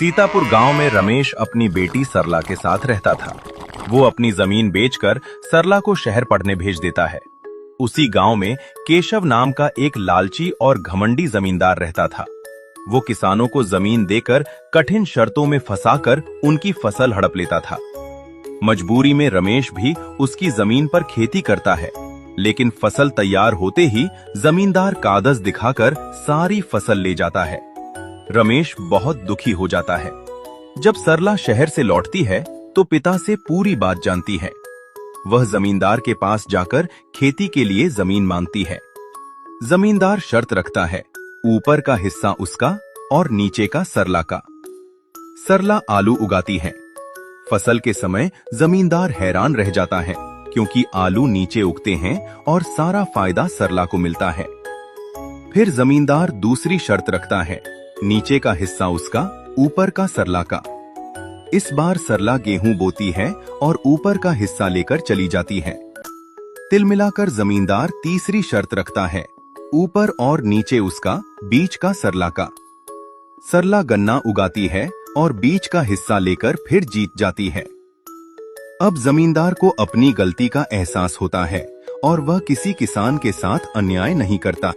सीतापुर गांव में रमेश अपनी बेटी सरला के साथ रहता था। वो अपनी जमीन बेचकर सरला को शहर पढ़ने भेज देता है। उसी गांव में केशव नाम का एक लालची और घमंडी जमींदार रहता था। वो किसानों को जमीन देकर कठिन शर्तों में फंसाकर उनकी फसल हड़प लेता था। मजबूरी में रमेश भी उसकी जमीन पर खेती करता है, लेकिन फसल तैयार होते ही जमींदार कागज दिखाकर सारी फसल ले जाता है। रमेश बहुत दुखी हो जाता है। जब सरला शहर से लौटती है तो पिता से पूरी बात जानती है। वह जमींदार के पास जाकर खेती के लिए जमीन मांगती है। जमींदार शर्त रखता है, ऊपर का हिस्सा उसका और नीचे का सरला का। सरला आलू उगाती है। फसल के समय जमींदार हैरान रह जाता है, क्योंकि आलू नीचे उगते हैं और सारा फायदा सरला को मिलता है। फिर जमींदार दूसरी शर्त रखता है, नीचे का हिस्सा उसका, ऊपर का सरला का। इस बार सरला गेहूं बोती है और ऊपर का हिस्सा लेकर चली जाती है। तिल मिलाकर जमींदार तीसरी शर्त रखता है, ऊपर और नीचे उसका, बीच का सरला का। सरला गन्ना उगाती है और बीच का हिस्सा लेकर फिर जीत जाती है। अब जमींदार को अपनी गलती का एहसास होता है और वह किसी किसान के साथ अन्याय नहीं करता।